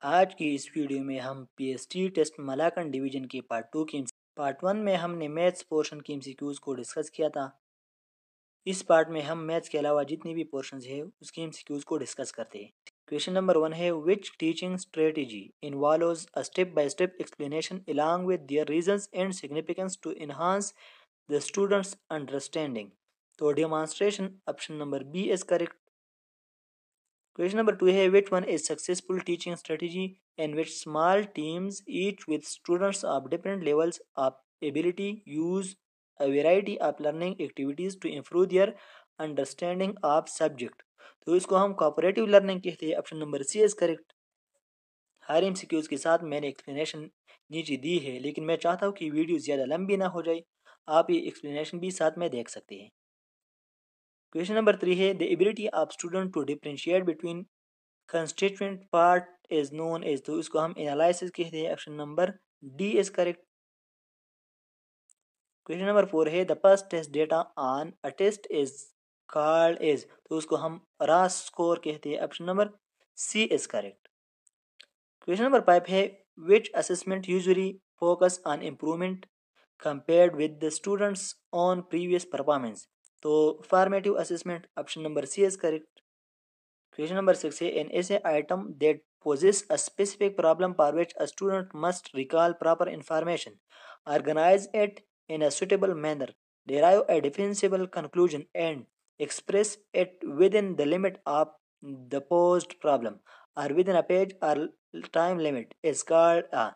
आज की इस वीडियो में हम पीएसटी टेस्ट मलाकन डिवीजन के पार्ट 1 में हमने मैथ्स पोर्शन के एमसीक्यूज को डिस्कस किया था। इस पार्ट में हम मैथ्स के अलावा जितनी भी पोर्शंस है उसके एमसीक्यूज को डिस्कस करते हैं। क्वेश्चन नंबर 1 है which teaching strategy involves a step by step explanation along with their reasons and significance to enhance the students understanding. तो demonstration option number B is correct. Question number 2 है which one is successful teaching strategy in which small teams each with students of different levels of ability use a variety of learning activities to improve their understanding of subject। तो इसको हम cooperative learning कहते हैं। Option number C is correct. हर MCQs के साथ मैंने explanation नीचे दी है, लेकिन मैं चाहता हूँ कि वीडियो ज़्यादा लंबी ना हो जाए। आप ये एक्सप्लेनेशन भी साथ में देख सकते हैं। क्वेश्चन नंबर 3 है the ability of student to differentiate between constituent part is known as. तो इसको हम एनालिसिस कहते हैं। Option number D is correct. Question number 4 है the first test data on a test is called as. तो उसको हम रास स्कोर कहते हैं। Option number C is correct. Question number 5 है which assessment usually focus on improvement compared with the students on previous performance. तो formative assessment option number C is correct. Question number 6 है an essay item that poses a specific problem for which a student must recall proper information, organize it in a suitable manner, derive a defensible conclusion, and express it within the limit of the posed problem or within a page or time limit is called a।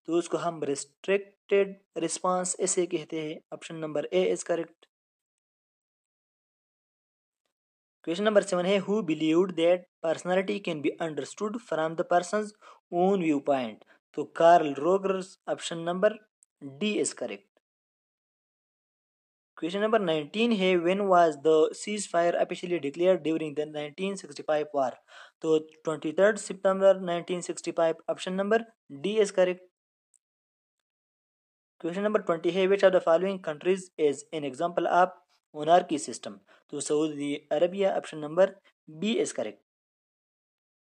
तो उसको हम restricted response essay कहते हैं। Option number A is correct. Question number 7 है who believed that personality can be understood from the person's own view point. तो Carl Rogers option number D is correct. Question number 19 है when was the cease fire officially declared during the 1965 war. तो 23 September 1965 option number D is correct. Question number 20 है which of the following countries is an example of monarchy system. तो Saudi Arabia option number B is correct.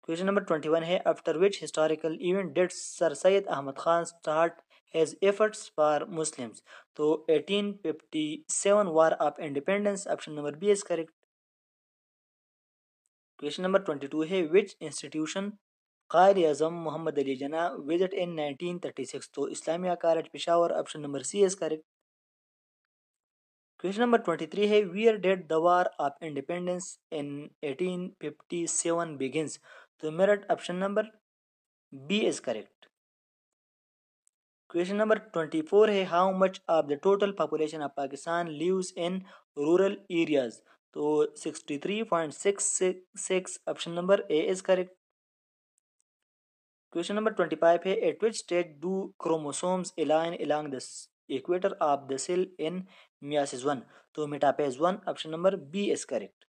Question number 21 है after which historical event did sir Syed Ahmad Khan start his efforts for Muslims। तो 1857 War of Independence option number B is correct. Question number 22 है विच institution कायद अजम मोहम्मद अली जना visit in 1936। तो Islamia college Peshawar option number C is correct. Question number 23 है where did the war of independence in 1857 begins. तो Meerut option number B is correct. Question number 24 है how much of the total population of Pakistan lives in rural areas. तो 63.66 option number A is correct. Question number 25 है at which stage do chromosomes align along the equator of the cell in meiosis 1। तो metaphase 1 option number B is correct.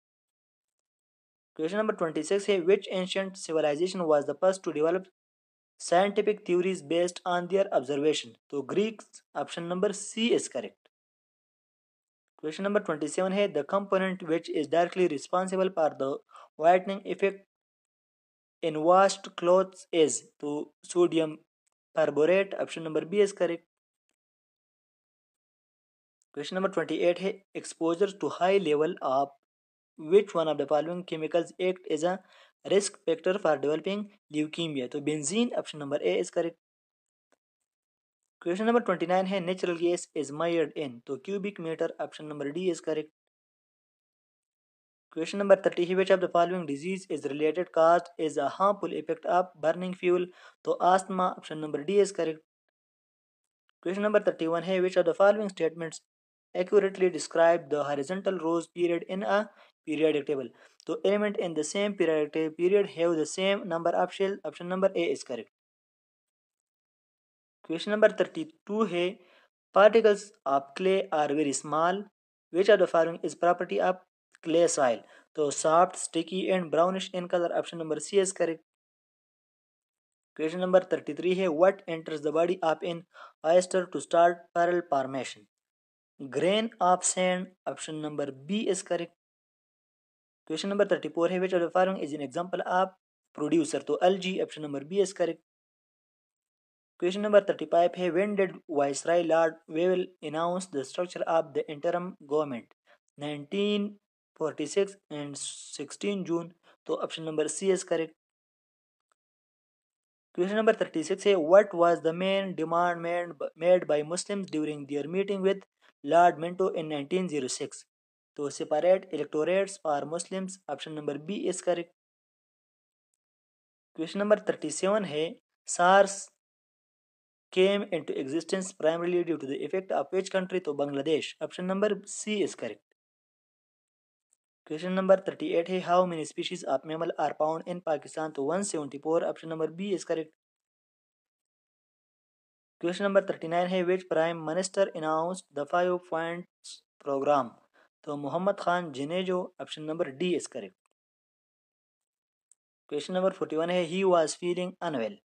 Question number 26 है which ancient civilization was the first to develop scientific theories based on their observation। तो Greeks option number C is correct. Question number 27 है the component which is directly responsible for the whitening effect in washed clothes is। तो sodium perborate option number B is correct. Question number 28 है exposure to high level of which one of the following chemicals act as a risk factor for developing leukemia। तो benzene option number A is correct. Question number 29 है natural gas is measured in. तो cubic metre option number D is correct. Question number 30 है which of the following disease is related caused is a harmful effect of burning fuel. तो asthma option number D is correct. Question number 31 है which of the following statements accurately describe the horizontal rows period in a periodic table। तो element in the same periodic period have the same number of shells option number A is correct. Question number 32 है particles of clay are very small which of the following is property of clay soil। तो soft sticky and brownish in color option number C is correct. Question number 33 है what enters the body of an oyster to start pearl formation। grain of sand option number B is correct. Question number 34 है which of the following is an example of producer, तो algae, option number B is correct. Question number 35 है when did viceroy lord Wavell announce the structure of the interim government, 1946 and 16 June, तो option number C is correct. Question number 36 है what was the main demand made by Muslims during their meeting with lord Minto in 1906, तो separate electorates for Muslims, option number B is correct. Question number 37 है SARS came into existence primarily due to the effect of which country, तो Bangladesh, option number C is correct. Question number 38 है how many species of mammal are found in Pakistan, तो 174, option number B is correct. Question number 39 है which prime minister announced the 5 points program, तो Mohammad Khan जिनेजो, option number D is correct. Question number 41 है he was feeling unwell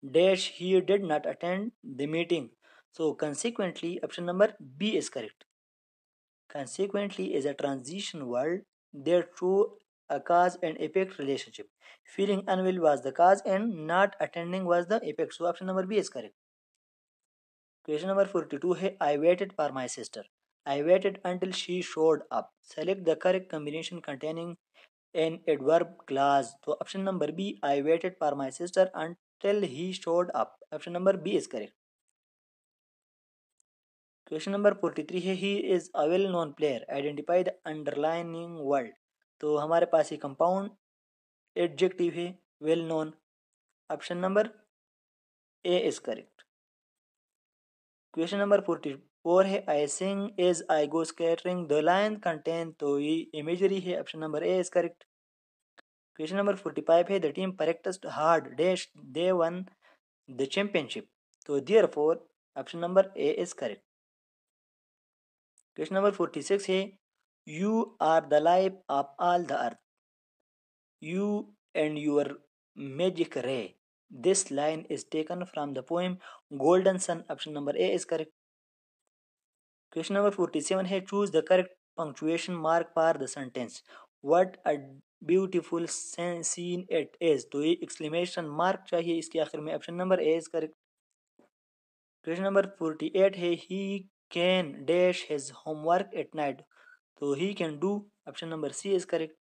dash he did not attend the meeting, so consequently option number B is correct. Consequently is a transition word there through a cause and effect relationship. Feeling unwell was the cause and not attending was the effect, so option number B is correct. Question number 42 है I waited for my sister, I waited until she showed up, select the correct combination containing an adverb clause, तो option number B I waited for my sister until he showed up, option number B is correct. Question number 43 है he is a well known player, identify the underlining word, तो हमारे पास ये compound adjective है well known, option number A is correct. Question number 44 है I sing is I go scattering the line contain, तो ये imagery है, option number A is correct. Question number 45 है the team practised hard dash they won the championship, तो therefore option number A is correct. Question number 46 है you are the life of all the earth, you and your magic ray, this line is taken from the poem golden sun, option number A is correct. Question number 47 है choose the correct punctuation mark for the sentence what a beautiful scene it is, तो ये exclamation mark चाहिए इसके आखिर में, option number A is correct. Question number 48 है ही can dash his homework at night, तो he can do, option number C is correct.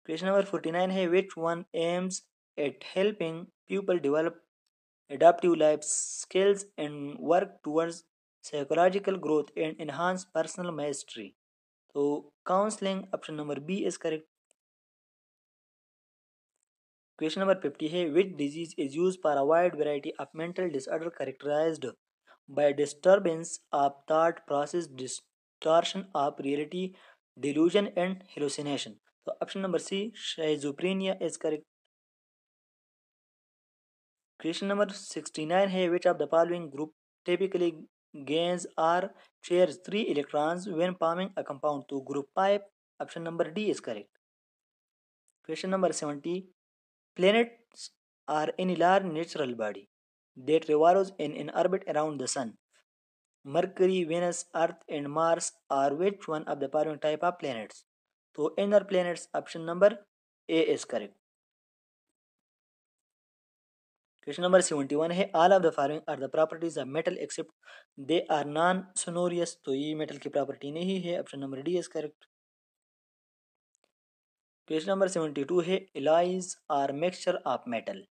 Question number 49 है which one aims at helping people develop adaptive life skills and work towards psychological growth and enhance personal mastery, तो counseling, option number B is correct. Question number 50 है which disease is used for a wide variety of mental disorder characterized by disturbance of thought process, distortion of reality, delusion and hallucination, तो option number C schizophrenia is correct. Question number 69 है which of the following group typically gains or shares 3 electrons when forming a compound, तो group 5, option number D is correct. Question number 70 planets are in a large natural body that revolves in an orbit around the sun. Mercury, Venus, Earth and Mars are which one of the following type of planets, तो inner planets, option number A is correct. Question number 71 है all of the following are the properties of metal except they are non sonorous, तो ये metal की property नहीं है, option number D is correct. Question number 72 है alloys are mixture of metal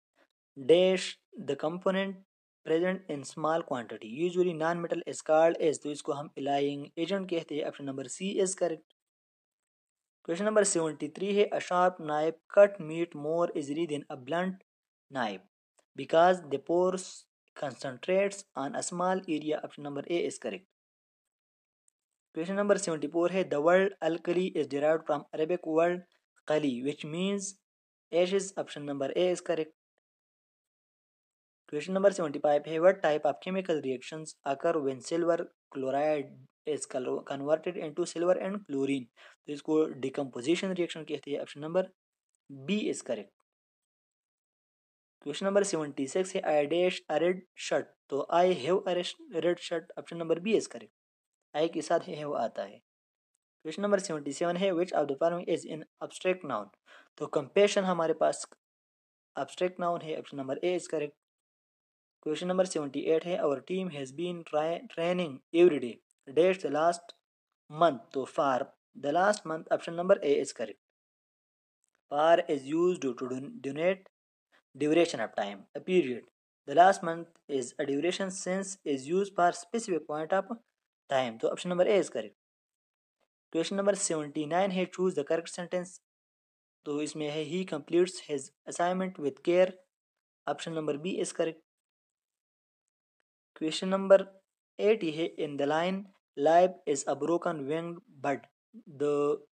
dash the component present in small quantity usually non metal is called as, तो इसको हम alloying agent कहते हैं, option number C is correct. Question number 73 है a sharp knife cut meat more easily than a blunt knife because the pores concentrates on a small area, option number A is correct. Question number 74 है the word alkali is derived from Arabic word qali which means ashes, option number A is correct. Question number 75 है what type of chemical reactions occur when silver chloride is converted into silver and chlorine, तो इसको decomposition reaction कहते हैं, option number B is correct. Question number 76 है I dash a red shirt, तो I have a red shirt, option number B is correct, I के साथ have आता है। क्वेश्चन नंबर 77 है which of the following is an abstract noun. तो compassion हमारे पास अब्स्ट्रैक्ट नाउन है, option number A is correct. Question number 78 है our team has been training every day dash the last month. तो फार the last month, option number A is correct. For is used to denote duration of time, a period. The last month is a duration since is used for specific point of time. तो option number A is correct. Question number 79 है choose the correct sentence. तो इसमें है he completes his assignment with care, option number B is correct. Question number 80 है in the line life is a broken winged bird the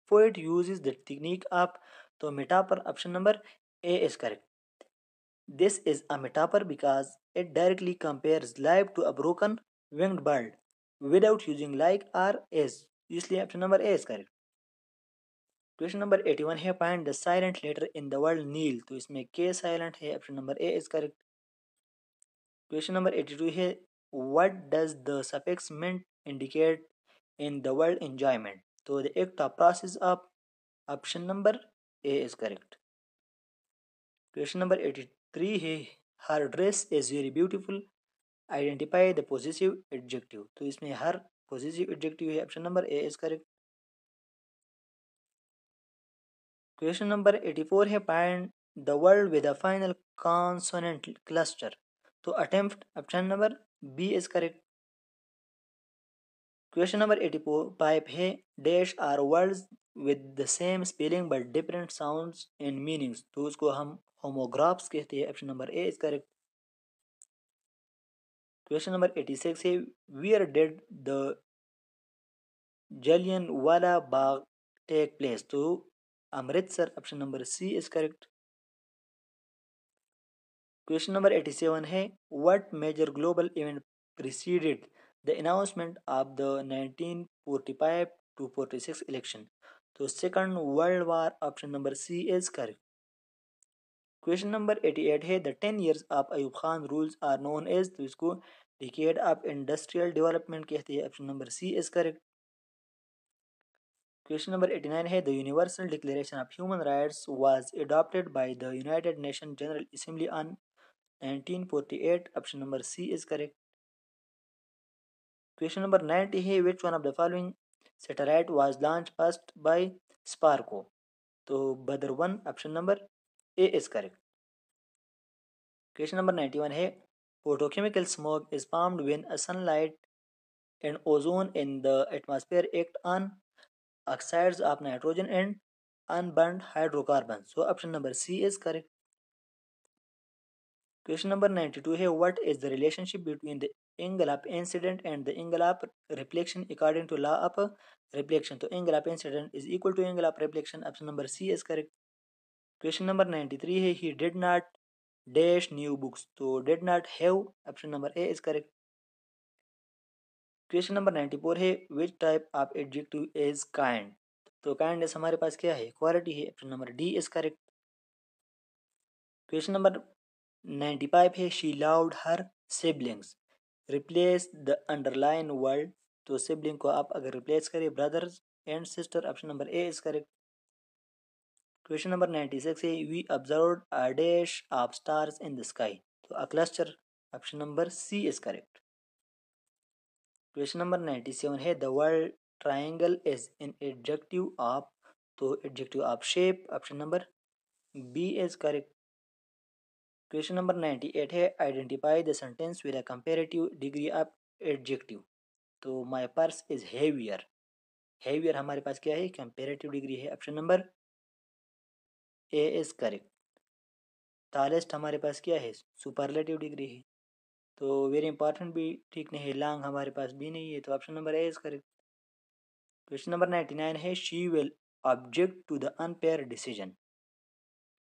poet uses the technique of. तो metaphor, option number A is correct. This is a metaphor because it directly compares life to a broken winged bird without using like or is, इसलिए option number A is correct. Question number 81 है find the silent letter in the word kneel. तो इसमें K silent है, option number A is correct. Question number 82 है what does the suffix ment indicate in the word enjoyment. तो the act of process of, option number A is correct. Question number 83 है her dress is very beautiful identify the positive adjective. तो इसमें हर positive adjective है, option number A is correct. Question number 84 है find the word with a final consonant cluster. तो attempt, option number B is correct. Question number 85 है dash are words with the same spelling but different sounds in meanings. तो उसको हम homographs कहते हैं, option number A is correct. Question number 86 है where did the Jallian वाला बाग take place. तो Amritsar, option number C is correct. Question number 87 है what major global event preceded the announcement of the 1945 to 46 election. तो second world war, option number C is correct. Question number 88 है the 10 years of Ayub Khan rules are known as. तो इसको decade of industrial development कहते हैं, option number C is correct. Question number 89 है the universal declaration of human rights was adopted by the United Nation General Assembly on 1948, option number C is correct. Question number 90 है which one of the following satellite was launch first by SUPARCO. तो Badr one, option number A is correct. Question number 91 है photochemical smoke is formed when a sunlight and ozone in the atmosphere act on oxides of nitrogen and unburned hydrocarbons. So option number C is correct. Question number 92 है what is the relationship between the angle of incident and the angle of reflection according to law of reflection. तो angle of incident is equal to angle of reflection. Option number C is correct. Question number 93 है he did not dash new books. तो did not have, option number A is correct. Question number 94 है which type of adjective is kind. तो kindness हमारे पास क्या है, quality है, option number D is correct. Question number 95 है she loved her siblings replace the underline word. तो sibling को आप अगर रिप्लेस करें brothers and sister, option number A is correct. Question number 96 है we observed a dash of stars in the sky. तो a cluster, option number C is correct. Question number 97 है the word triangle is an adjective of. तो adjective of shape, option number B is correct. Question number 98 है identify the sentence with a comparative degree of adjective. तो my purse is heavier, heavier हमारे पास क्या है, comparative degree है, option number A is correct. Tallest हमारे पास क्या है, सुपरलेटिव डिग्री है। तो वेरी इंपॉर्टेंट भी ठीक नहीं है, लॉन्ग हमारे पास भी नहीं है, तो option number A is correct. Question number 99 है she will object to the unfair decision.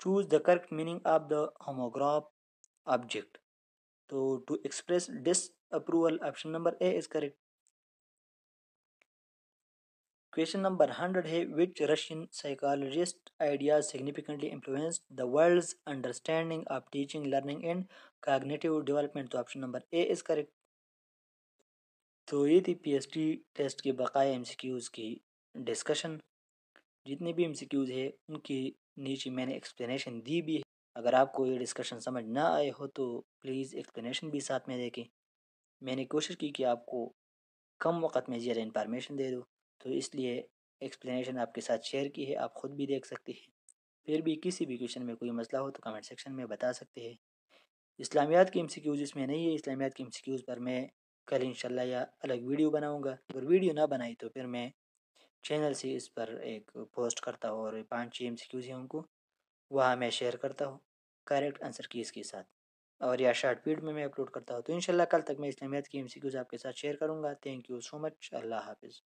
Choose the correct meaning of the homograph object. तो to express disapproval, option number A is correct. Question number 100 है which Russian psychologist ideas significantly influenced the world's understanding of teaching learning and cognitive development. तो option number A is correct. तो ये थी PST test के बकाया MCQs की discussion. जितने भी एमसीक्यूज़ है उनकी नीचे मैंने एक्सप्लेनेशन दी भी है। अगर आपको ये डिस्कशन समझ ना आए हो तो प्लीज़ एक्सप्लेनेशन भी साथ में देखें। मैंने कोशिश की कि आपको कम वक़्त में ज़्यादा इन्फॉर्मेशन दे दूँ, तो इसलिए एक्सप्लेनेशन आपके साथ शेयर की है, आप ख़ुद भी देख सकते हैं। फिर भी किसी भी क्वेश्चन में कोई मसला हो तो कमेंट सेक्शन में बता सकते हैं। इस्लामियात की एमसीक्यूज़ इसमें नहीं है। इस्लामियात की एमसीक्यूज़ पर मैं कल इंशाल्लाह या अलग वीडियो बनाऊँगा। अगर वीडियो ना बनाई तो फिर मैं चैनल से इस पर एक पोस्ट करता हूँ और 5-6 एमसीक्यूज़ हैं उनको वहाँ मैं शेयर करता हूँ करेक्ट आंसर की इसके साथ, और या शॉर्ट वीडियो में मैं अपलोड करता हूँ। तो इंशाल्लाह कल तक मैं इस्लामियात की एमसीक्यूज़ आपके साथ शेयर करूँगा। Thank you so much. Allah हाफ़िज़।